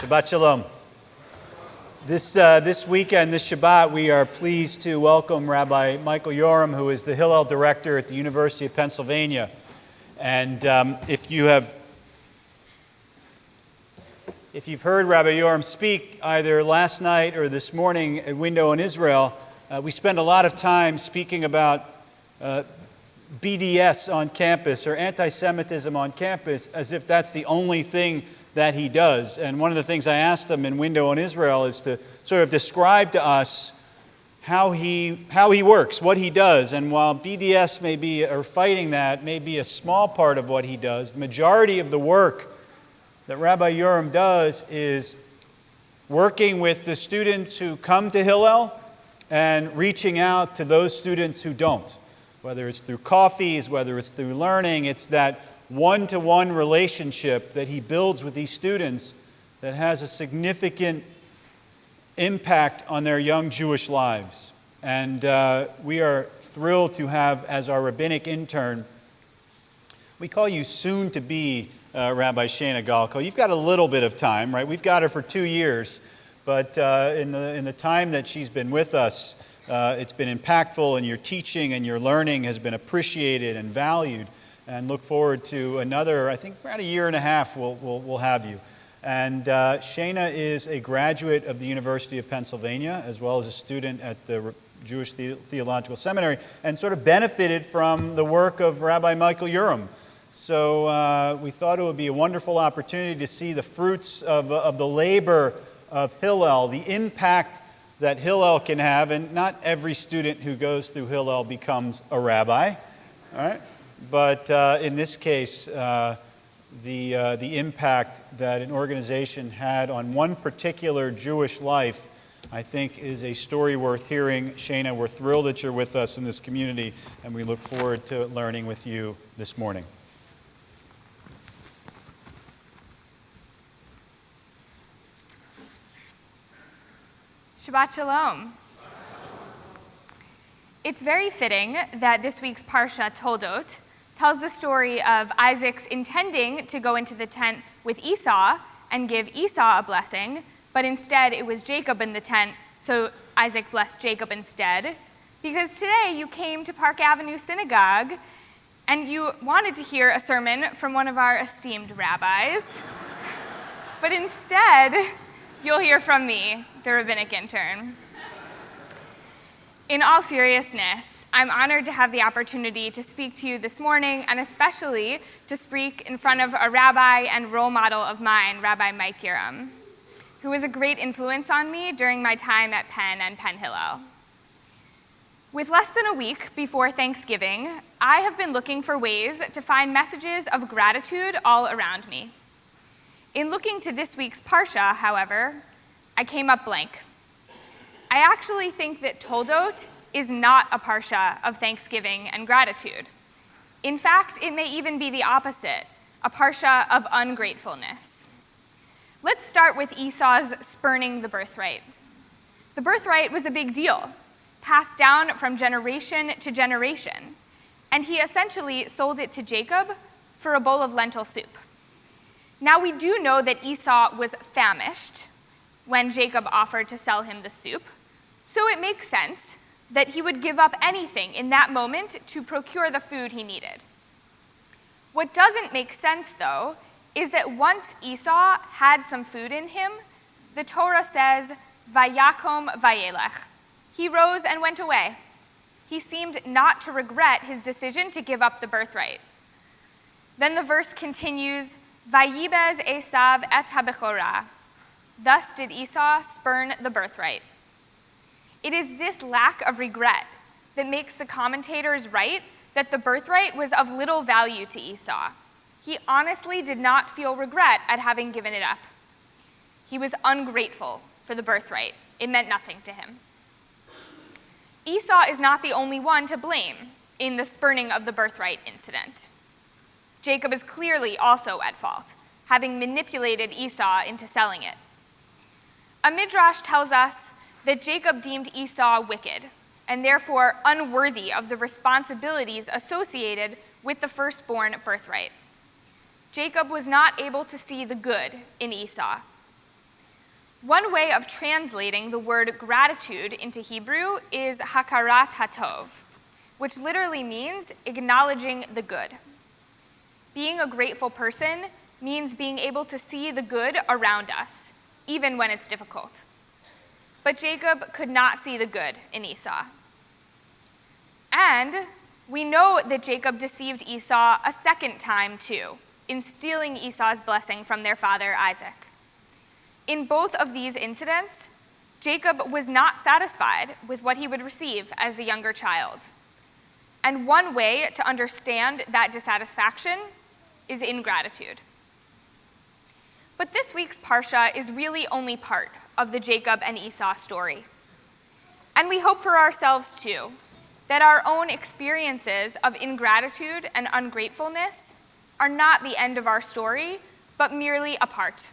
Shabbat Shalom. This weekend, this Shabbat, we are pleased to welcome Rabbi Michael Yoram, who is the Hillel Director at the University of Pennsylvania. And if you've heard Rabbi Yoram speak either last night or this morning at Window in Israel, we spend a lot of time speaking about BDS on campus or anti-Semitism on campus as if that's the only thing that he does. And one of the things I asked him in Window in Israel is to sort of describe to us how he works, what he does. And while BDS may be, or fighting that, may be a small part of what he does, the majority of the work that Rabbi Yoram does is working with the students who come to Hillel and reaching out to those students who don't. Whether it's through coffees, whether it's through learning, it's that one-to-one relationship that he builds with these students that has a significant impact on their young Jewish lives. And we are thrilled to have as our Rabbinic intern, we call you soon-to-be Rabbi Shayna Golkow. You've got a little bit of time, right? We've got her for 2 years, but in the time that she's been with us, it's been impactful, and your teaching and your learning has been appreciated and valued. And look forward to another, I think, around a year and a half we'll have you. And Shayna is a graduate of the University of Pennsylvania, as well as a student at the Jewish Theological Seminary, and sort of benefited from the work of Rabbi Michael Yoram. So we thought it would be a wonderful opportunity to see the fruits of the labor of Hillel, the impact that Hillel can have. And not every student who goes through Hillel becomes a rabbi, all right? But in this case, the impact that an organization had on one particular Jewish life, I think, is a story worth hearing. Shayna, we're thrilled that you're with us in this community, and we look forward to learning with you this morning. Shabbat Shalom. It's very fitting that this week's parsha, Toldot, tells the story of Isaac's intending to go into the tent with Esau and give Esau a blessing, but instead it was Jacob in the tent, so Isaac blessed Jacob instead. Because today you came to Park Avenue Synagogue and you wanted to hear a sermon from one of our esteemed rabbis, but instead you'll hear from me, the Rabbinic Intern. In all seriousness, I'm honored to have the opportunity to speak to you this morning, and especially to speak in front of a rabbi and role model of mine, Rabbi Mike Yoram, who was a great influence on me during my time at Penn and Penn Hillel. With less than a week before Thanksgiving, I have been looking for ways to find messages of gratitude all around me. In looking to this week's parsha, however, I came up blank. I actually think that Toldot is not a parsha of thanksgiving and gratitude. In fact, it may even be the opposite, a parsha of ungratefulness. Let's start with Esau's spurning the birthright. The birthright was a big deal, passed down from generation to generation, and he essentially sold it to Jacob for a bowl of lentil soup. Now we do know that Esau was famished when Jacob offered to sell him the soup, so it makes sense that he would give up anything in that moment to procure the food he needed. What doesn't make sense, though, is that once Esau had some food in him, the Torah says, Vayakom vayelech. He rose and went away. He seemed not to regret his decision to give up the birthright. Then the verse continues, Vayibez Esav et habechorah. Thus did Esau spurn the birthright. It is this lack of regret that makes the commentators write that the birthright was of little value to Esau. He honestly did not feel regret at having given it up. He was ungrateful for the birthright. It meant nothing to him. Esau is not the only one to blame in the spurning of the birthright incident. Jacob is clearly also at fault, having manipulated Esau into selling it. A midrash tells us that Jacob deemed Esau wicked, and therefore unworthy of the responsibilities associated with the firstborn birthright. Jacob was not able to see the good in Esau. One way of translating the word gratitude into Hebrew is hakarat hatov, which literally means acknowledging the good. Being a grateful person means being able to see the good around us, even when it's difficult. But Jacob could not see the good in Esau. And we know that Jacob deceived Esau a second time too, in stealing Esau's blessing from their father Isaac. In both of these incidents, Jacob was not satisfied with what he would receive as the younger child. And one way to understand that dissatisfaction is ingratitude. But this week's parsha is really only part of the Jacob and Esau story. And we hope for ourselves too, that our own experiences of ingratitude and ungratefulness are not the end of our story, but merely a part,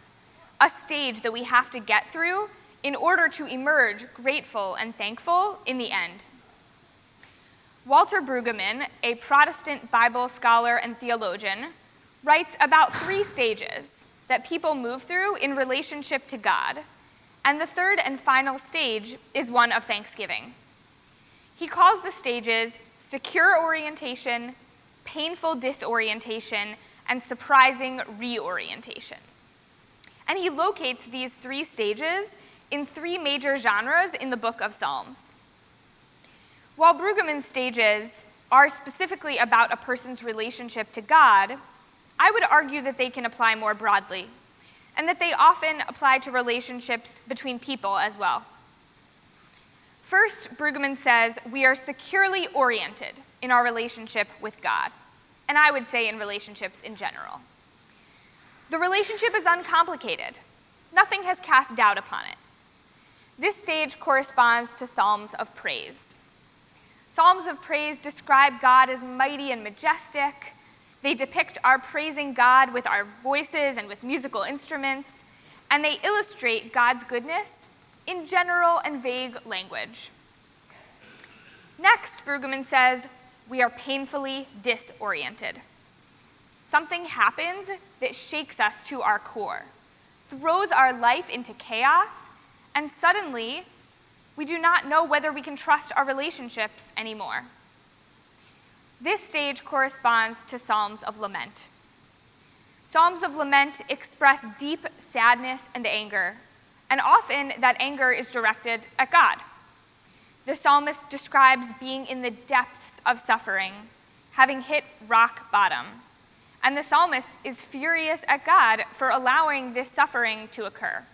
a stage that we have to get through in order to emerge grateful and thankful in the end. Walter Brueggemann, a Protestant Bible scholar and theologian, writes about 3 stages that people move through in relationship to God, and the third and final stage is one of thanksgiving. He calls the stages secure orientation, painful disorientation, and surprising reorientation. And he locates these 3 stages in 3 major genres in the book of Psalms. While Brueggemann's stages are specifically about a person's relationship to God, I would argue that they can apply more broadly, and that they often apply to relationships between people as well. First, Brueggemann says we are securely oriented in our relationship with God, and I would say in relationships in general. The relationship is uncomplicated. Nothing has cast doubt upon it. This stage corresponds to Psalms of praise. Psalms of praise describe God as mighty and majestic. They depict our praising God with our voices and with musical instruments, and they illustrate God's goodness in general and vague language. Next, Brueggemann says, we are painfully disoriented. Something happens that shakes us to our core, throws our life into chaos, and suddenly we do not know whether we can trust our relationships anymore. This stage corresponds to Psalms of lament. Psalms of lament express deep sadness and anger, and often that anger is directed at God. The psalmist describes being in the depths of suffering, having hit rock bottom, and the psalmist is furious at God for allowing this suffering to occur.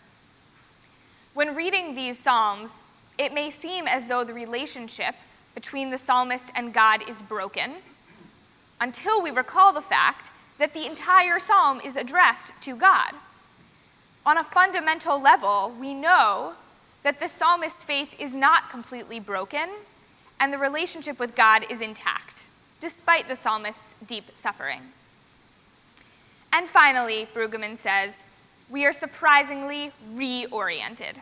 When reading these psalms, it may seem as though the relationship between the psalmist and God is broken, until we recall the fact that the entire psalm is addressed to God. On a fundamental level, we know that the psalmist's faith is not completely broken, and the relationship with God is intact, despite the psalmist's deep suffering. And finally, Brueggemann says, we are surprisingly reoriented.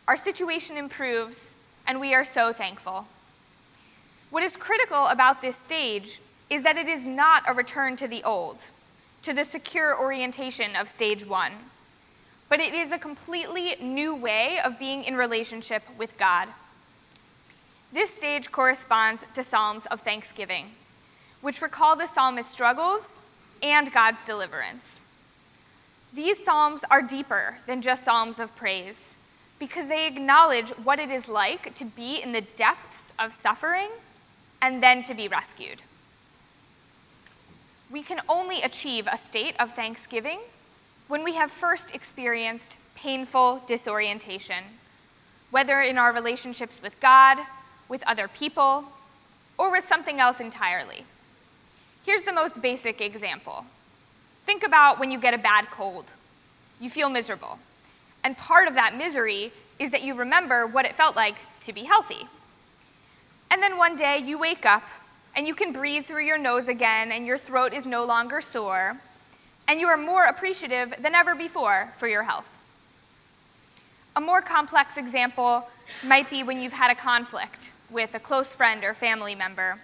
Our situation improves, and we are so thankful. What is critical about this stage is that it is not a return to the old, to the secure orientation of stage 1, but it is a completely new way of being in relationship with God. This stage corresponds to Psalms of thanksgiving, which recall the psalmist's struggles and God's deliverance. These psalms are deeper than just psalms of praise, because they acknowledge what it is like to be in the depths of suffering and then to be rescued. We can only achieve a state of thanksgiving when we have first experienced painful disorientation, whether in our relationships with God, with other people, or with something else entirely. Here's the most basic example. Think about when you get a bad cold. You feel miserable. And part of that misery is that you remember what it felt like to be healthy. And then one day you wake up and you can breathe through your nose again and your throat is no longer sore, and you are more appreciative than ever before for your health. A more complex example might be when you've had a conflict with a close friend or family member.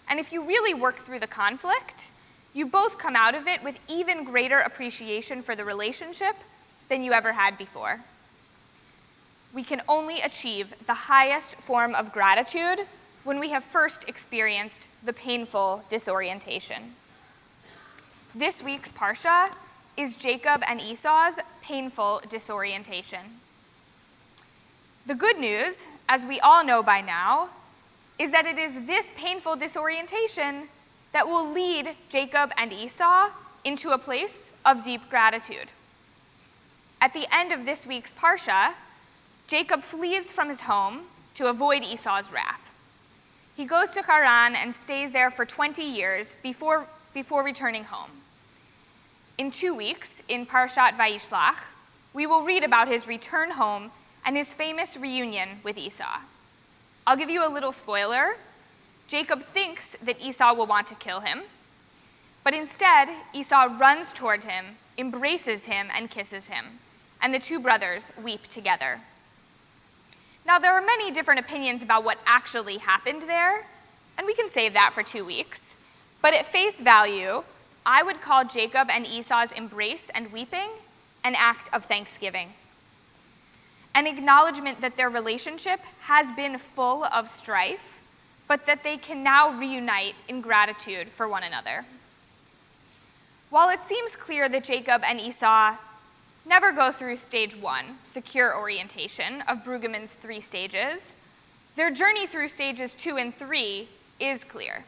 And if you really work through the conflict, you both come out of it with even greater appreciation for the relationship than you ever had before. we can only achieve the highest form of gratitude when we have first experienced the painful disorientation. This week's parsha is Jacob and Esau's painful disorientation. The good news, as we all know by now, is that it is this painful disorientation that will lead Jacob and Esau into a place of deep gratitude. At the end of this week's parsha, Jacob flees from his home to avoid Esau's wrath. He goes to Haran and stays there for 20 years before returning home. In 2 weeks, in Parshat Vayishlach, we will read about his return home and his famous reunion with Esau. I'll give you a little spoiler. Jacob thinks that Esau will want to kill him, but instead, Esau runs toward him, embraces him, and kisses him, and the two brothers weep together. Now, there are many different opinions about what actually happened there, and we can save that for 2 weeks. But at face value, I would call Jacob and Esau's embrace and weeping an act of thanksgiving, an acknowledgement that their relationship has been full of strife, but that they can now reunite in gratitude for one another. While it seems clear that Jacob and Esau never go through stage 1, secure orientation, of Brueggemann's 3 stages, their journey through stages 2 and 3 is clear.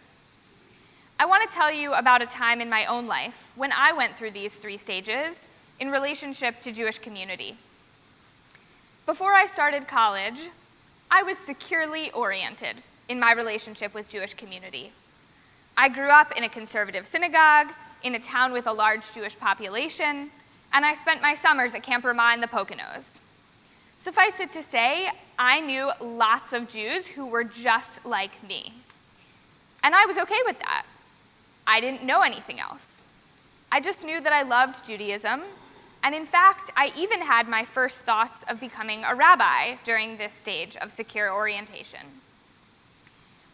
I want to tell you about a time in my own life when I went through these 3 stages in relationship to Jewish community. Before I started college, I was securely oriented in my relationship with Jewish community. I grew up in a conservative synagogue, in a town with a large Jewish population, and I spent my summers at Camp Ramah in the Poconos. Suffice it to say, I knew lots of Jews who were just like me. And I was okay with that. I didn't know anything else. I just knew that I loved Judaism, and in fact, I even had my first thoughts of becoming a rabbi during this stage of secure orientation.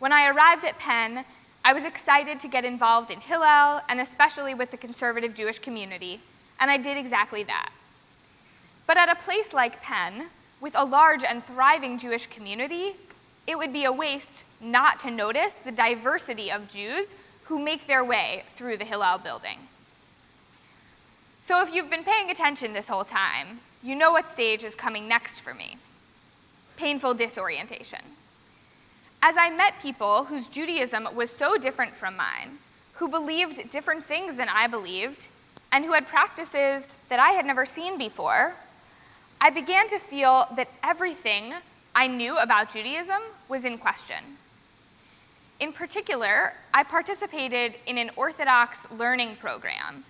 When I arrived at Penn, I was excited to get involved in Hillel, and especially with the conservative Jewish community, and I did exactly that. But at a place like Penn, with a large and thriving Jewish community, it would be a waste not to notice the diversity of Jews who make their way through the Hillel building. So if you've been paying attention this whole time, you know what stage is coming next for me: painful disorientation. As I met people whose Judaism was so different from mine, who believed different things than I believed, and who had practices that I had never seen before, I began to feel that everything I knew about Judaism was in question. In particular, I participated in an Orthodox learning program,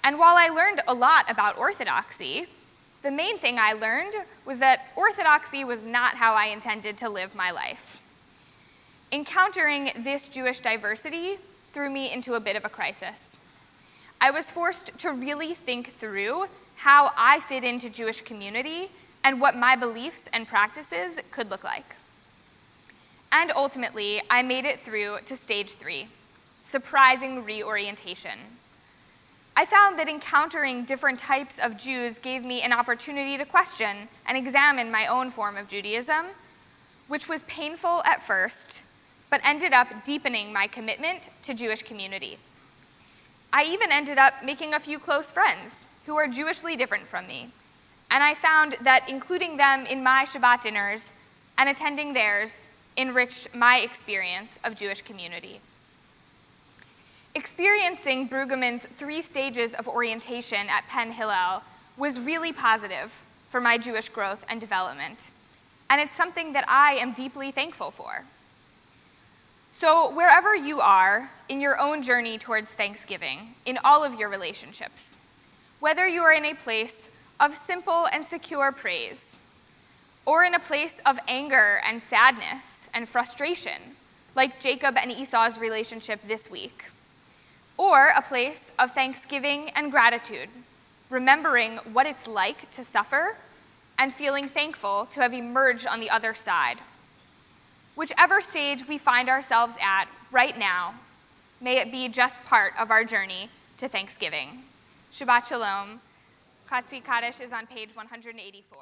and while I learned a lot about Orthodoxy, the main thing I learned was that Orthodoxy was not how I intended to live my life. Encountering this Jewish diversity threw me into a bit of a crisis. I was forced to really think through how I fit into Jewish community and what my beliefs and practices could look like. And ultimately, I made it through to stage 3, surprising reorientation. I found that encountering different types of Jews gave me an opportunity to question and examine my own form of Judaism, which was painful at first, but ended up deepening my commitment to Jewish community. I even ended up making a few close friends who are Jewishly different from me, and I found that including them in my Shabbat dinners and attending theirs enriched my experience of Jewish community. Experiencing Brueggemann's 3 stages of orientation at Penn Hillel was really positive for my Jewish growth and development, and it's something that I am deeply thankful for. So wherever you are in your own journey towards Thanksgiving, in all of your relationships, whether you are in a place of simple and secure praise, or in a place of anger and sadness and frustration, like Jacob and Esau's relationship this week, or a place of thanksgiving and gratitude, remembering what it's like to suffer and feeling thankful to have emerged on the other side. Whichever stage we find ourselves at right now, may it be just part of our journey to Thanksgiving. Shabbat Shalom. Chatzi Kaddish is on page 184.